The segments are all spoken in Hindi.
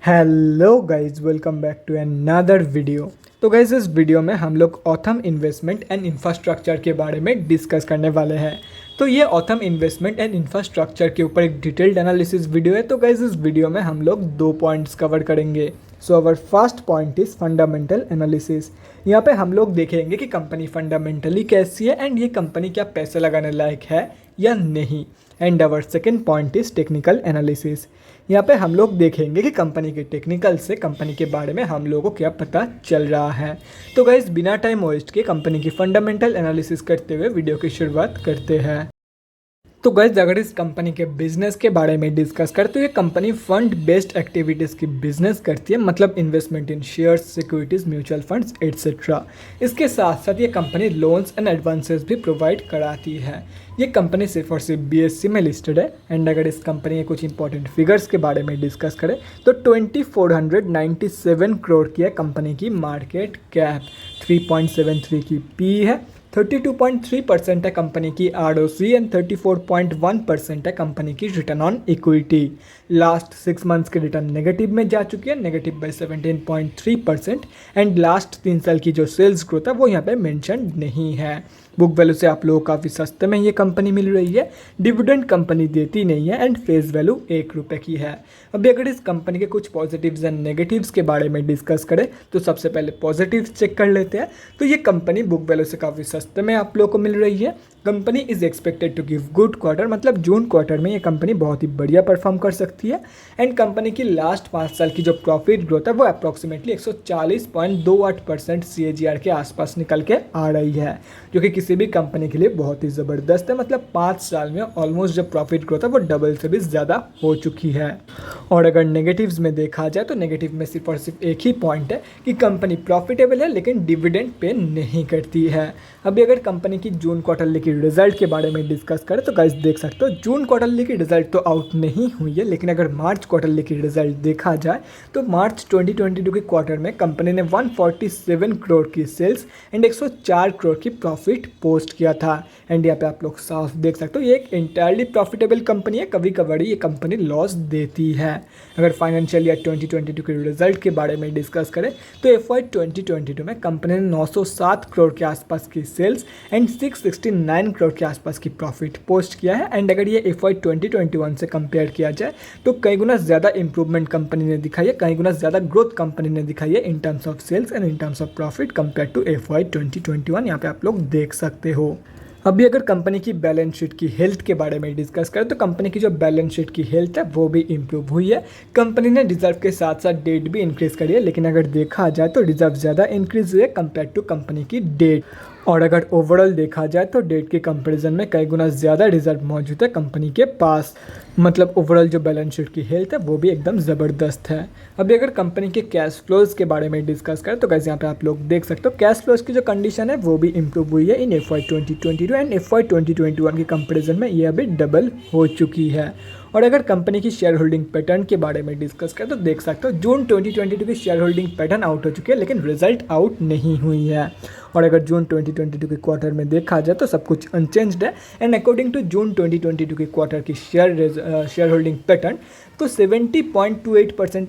Hello guys, welcome back to another video. तो गाइज इस वीडियो में हम लोग ऑथम इन्वेस्टमेंट एंड इंफ्रास्ट्रक्चर के बारे में डिस्कस करने वाले हैं। तो ये ऑथम इन्वेस्टमेंट एंड इंफ्रास्ट्रक्चर के ऊपर एक डिटेल्ड एनालिसिस वीडियो है। तो गाइज इस वीडियो में हम लोग दो पॉइंट्स कवर करेंगे। So our first point is fundamental analysis. यहाँ पे हम लोग देखेंगे कि कंपनी फंडामेंटली कैसी है एंड ये कंपनी क्या पैसे लगाने लायक है या नहीं। And our second point is technical analysis. यहाँ पे हम लोग देखेंगे कि कंपनी के टेक्निकल से कंपनी के बारे में हम लोगों को क्या पता चल रहा है। तो गाइस बिना टाइम वेस्ट के कंपनी की फंडामेंटल एनालिसिस करते हुए वीडियो की शुरुआत करते हैं। तो गाइस अगर इस कंपनी के बिजनेस के बारे में डिस्कस करते तो ये कंपनी फंड बेस्ड एक्टिविटीज़ की बिजनेस करती है, मतलब इन्वेस्टमेंट इन shares, securities, mutual funds etcetera. इसके साथ साथ ये कंपनी लोन्स एंड एडवांसेस भी प्रोवाइड कराती है। ये कंपनी सिर्फ और सिर्फ BSE में लिस्टेड है। एंड अगर इस कंपनी के कुछ इंपॉर्टेंट फिगर्स के बारे में डिस्कस करें तो 2497 करोड़ की है कंपनी की मार्केट कैप, 3.73 की पी है, 32.3% है कंपनी की ROC एंड 34.1% है कंपनी की return on equity. Last 6 months के रिटर्न नेगेटिव में जा चुकी है, नेगेटिव बाय 17.3%। एंड लास्ट 3 साल की जो सेल्स ग्रोथ है वो यहाँ पे मेंशन नहीं है। बुक वैल्यू से आप लोगों को काफ़ी सस्ते में ये कंपनी मिल रही है। डिविडेंड कंपनी देती नहीं है एंड फेस वैल्यू 1 रुपये की है। अभी अगर इस कंपनी के कुछ पॉजिटिव्स एंड नेगेटिव्स के बारे में डिस्कस करें तो सबसे पहले पॉजिटिव्स चेक कर लेते हैं। तो ये कंपनी बुक वैल्यू से काफ़ी सस्ते में आप लोगों को मिल रही है। Company is expected to give good quarter, मतलब जून क्वार्टर में ये कंपनी बहुत ही बढ़िया परफॉर्म कर सकती है। एंड कंपनी की लास्ट 5 साल की जो प्रॉफिट ग्रोथ है वो अप्रॉक्सीमेटली 140.28% CAGR के आसपास निकल के आ रही है, जो कि किसी भी कंपनी के लिए बहुत ही ज़बरदस्त है। मतलब 5 साल में ऑलमोस्ट जो प्रॉफिट ग्रोथ है वो डबल से भी ज़्यादा हो चुकी है। और अगर नेगेटिव्स में देखा जाए तो नेगेटिव में सिर्फ और सिर्फ एक ही पॉइंट है कि कंपनी प्रॉफिटेबल है लेकिन डिविडेंड पे नहीं करती है। अभी अगर कंपनी की जून क्वार्टरली की रिजल्ट के बारे में डिस्कस करें तो गाइस देख सकते हो जून क्वार्टरली की रिजल्ट तो आउट नहीं हुई है, लेकिन अगर मार्च क्वार्टरली की रिजल्ट देखा जाए तो मार्च 2022 के क्वार्टर में कंपनी ने 147 करोड़ की सेल्स एंड 104 करोड़ की प्रॉफिट पोस्ट किया था। एंड यहाँ पे आप लोग साफ देख सकते हो ये एक इंटायरली प्रॉफिटेबल कंपनी है। कभी कभार ये कंपनी लॉस देती है। अगर फाइनेंशियल ईयर 2022 के रिजल्ट के बारे में डिस्कस करें तो FY 2022 में कंपनी ने 907 करोड़ के आसपास की सेल्स एंड 669 करोड़ के आसपास की प्रॉफिट पोस्ट किया है। एंड अगर ये FY 2021 से कंपेयर किया जाए तो कई गुना ज़्यादा इंप्रूवमेंट कंपनी ने दिखाई है, कई गुना ज़्यादा ग्रोथ कंपनी ने दिखाई है in terms of sales and in terms of profit compare to FY 2021। यहाँ पे आप लोग देख सकते हो। अभी अगर कंपनी की बैलेंस शीट की हेल्थ के बारे में डिस्कस करें तो कंपनी की जो बैलेंस शीट की हेल्थ है वो भी इम्प्रूव हुई है। कंपनी ने रिजर्व के साथ साथ डेट भी इंक्रीज करी है, लेकिन अगर देखा जाए तो रिजर्व ज़्यादा इंक्रीज हुई है कंपेयर टू कंपनी की डेट। और अगर ओवरऑल देखा जाए तो डेट के कंपैरिजन में कई गुना ज़्यादा रिजर्व मौजूद है कंपनी के पास। मतलब ओवरऑल जो बैलेंस शीट की हेल्थ है वो भी एकदम ज़बरदस्त है। अभी अगर कंपनी के कैश फ्लोज के बारे में डिस्कस करें तो कैसे यहाँ पे आप लोग देख सकते हो कैश फ्लोज की जो कंडीशन है वो भी इम्प्रूव हुई है इन FY 2022 एंड FY 2021 के कंपैरिजन में ये अभी डबल हो चुकी है। और अगर कंपनी की शेयर होल्डिंग पैटर्न के बारे में डिस्कस करें तो देख सकते हो जून 2022 की शेयर होल्डिंग पैटर्न आउट हो चुकी है लेकिन रिजल्ट आउट नहीं हुई है। और अगर जून 2022 के क्वार्टर में देखा जाए तो सब कुछ अनचेंज्ड है। एंड अकॉर्डिंग टू जून 2022 के क्वार्टर की शेयर होल्डिंग पैटर्न तो 70.28%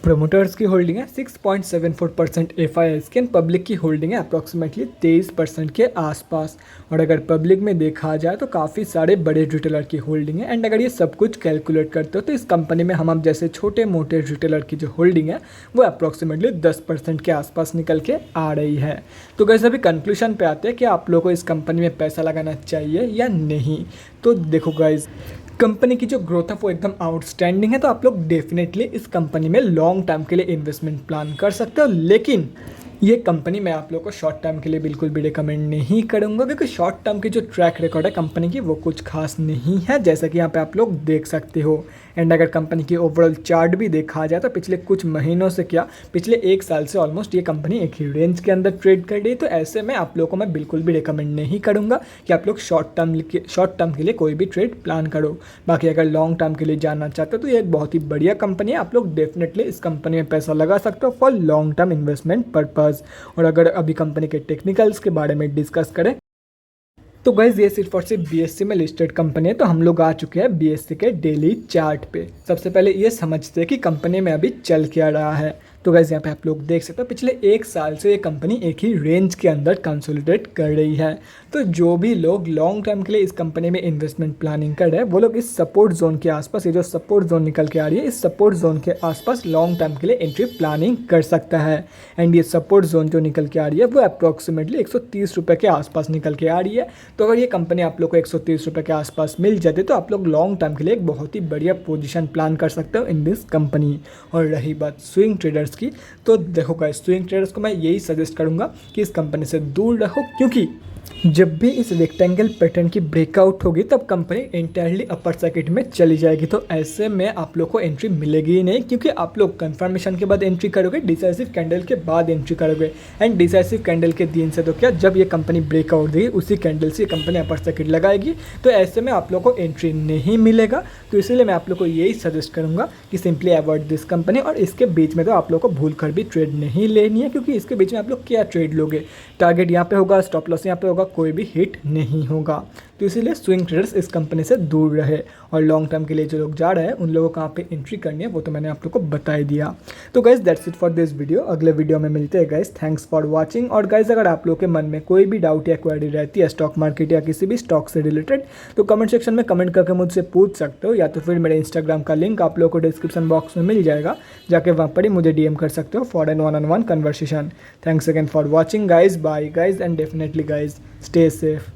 प्रोमोटर्स की होल्डिंग है, 6.74% FIIs की, पब्लिक की होल्डिंग है अप्रॉक्सीमेटली 23% के आसपास। और अगर पब्लिक में देखा जाए तो काफ़ी सारे बड़े रिटेलर की होल्डिंग है। एंड अगर ये सब कुछ कैलकुलेट करते हो तो इस कंपनी में हम जैसे छोटे मोटे रिटेलर की जो होल्डिंग है वो अप्रॉक्सीमेटली 10% के आसपास निकल के आ रही है। तो गाइस अभी कंक्लूजन पे आते हैं कि आप लोगों को इस कंपनी में पैसा लगाना चाहिए या नहीं। तो देखो गाइस कंपनी की जो ग्रोथ है वो एकदम आउटस्टैंडिंग है, तो आप लोग डेफिनेटली इस कंपनी में लॉन्ग टर्म के लिए इन्वेस्टमेंट प्लान कर सकते हो। लेकिन ये कंपनी मैं आप लोगों को शॉर्ट टर्म के लिए बिल्कुल भी रिकमेंड नहीं करूँगा, क्योंकि शॉर्ट टर्म की जो ट्रैक रिकॉर्ड है कंपनी की वो कुछ खास नहीं है, जैसा कि यहाँ पे आप लोग देख सकते हो। एंड अगर कंपनी की ओवरऑल चार्ट भी देखा जाए तो पिछले कुछ महीनों से क्या पिछले 1 साल से ऑलमोस्ट ये कंपनी एक ही रेंज के अंदर ट्रेड कर रही है। तो ऐसे में आप लोगों को मैं बिल्कुल भी रिकमेंड नहीं करूँगा कि आप लोग शॉर्ट टर्म के लिए कोई भी ट्रेड प्लान करो। बाकी अगर लॉन्ग टर्म के लिए जानना चाहते हो तो ये एक बहुत ही बढ़िया कंपनी है, आप लोग डेफिनेटली इस कंपनी में पैसा लगा सकते हो for long term investment purpose. और अगर अभी कंपनी के टेक्निकल्स के बारे में डिस्कस करें तो गाइज ये सिर्फ और सिर्फ बीएससी में लिस्टेड कंपनी है। तो हम लोग आ चुके हैं बीएससी के डेली चार्ट पे। सबसे पहले ये समझते हैं कि कंपनी में अभी चल क्या रहा है। तो गाइज यहाँ पे आप लोग देख सकते हो पिछले एक साल से ये कंपनी एक ही रेंज के अंदर कंसोलिडेट कर रही है। तो जो भी लोग लॉन्ग टर्म के लिए इस कंपनी में इन्वेस्टमेंट प्लानिंग कर रहे हैं वो लोग इस सपोर्ट जोन के आसपास, ये जो सपोर्ट जोन निकल के आ रही है, इस सपोर्ट जोन के आसपास लॉन्ग टर्म के लिए एंट्री प्लानिंग कर सकता है। एंड ये सपोर्ट जोन जो निकल के आ रही है वो अप्रॉक्सीमेटली 130 रुपये के आसपास निकल के आ रही है। तो अगर ये कंपनी आप लोग को 130 रुपये के आसपास मिल जाती है तो आप लोग लॉन्ग टर्म के लिए एक बहुत ही बढ़िया पोजीशन प्लान कर सकते हो इन दिस कंपनी। और रही बात स्विंग ट्रेडर्स की, तो देखो गाइस, स्विंग ट्रेडर्स को मैं यही सजेस्ट करूंगा कि इस कंपनी से दूर रहो, क्योंकि जब भी इस रेक्टेंगल पैटर्न की ब्रेकआउट होगी तब कंपनी इंटायरली अपर सर्किट में चली जाएगी। तो ऐसे में आप लोग को एंट्री मिलेगी ही नहीं, क्योंकि आप लोग कंफर्मेशन के बाद एंट्री करोगे, डिसाइसिव कैंडल के बाद एंट्री करोगे। एंड डिसाइसिव कैंडल के दिन से तो क्या, जब ये कंपनी ब्रेकआउट देगी उसी कैंडल से कंपनी अपर सर्किट लगाएगी। तो ऐसे में आप लोग को एंट्री नहीं मिलेगा। तो इसीलिए मैं आप लोग को यही सजेस्ट करूँगा कि सिंपली अवॉइड दिस कंपनी। और इसके बीच में तो आप लोग को भूल कर भी ट्रेड नहीं लेनी है, क्योंकि इसके बीच में आप लोग क्या ट्रेड लोगे, टारगेट यहाँ पे होगा, स्टॉप लॉस यहाँ पे होगा, कोई भी हिट नहीं होगा। तो इसीलिए स्विंग ट्रेडर्स इस कंपनी से दूर रहे। और लॉन्ग टर्म के लिए जो लोग जा रहे हैं उन लोगों को कहाँ पे एंट्री करनी है वो तो मैंने आप लोग को बता ही दिया। तो guys that's it for this video. अगले वीडियो में मिलते हैं गाइज। Thanks for watching. और गाइज अगर आप लोग के मन में कोई भी डाउट या क्वेरी रहती है स्टॉक मार्केट या किसी भी स्टॉक से रिलेटेड, तो कमेंट सेक्शन में कमेंट करके मुझसे पूछ सकते हो, या तो फिर मेरे इंस्टाग्राम का लिंक आप लोग को डिस्क्रिप्शन बॉक्स में मिल जाएगा, जाके वहाँ पर ही मुझे डीएम कर सकते हो for an one on one conversation. Thanks again for watching guys. Bye guys and definitely guys stay safe.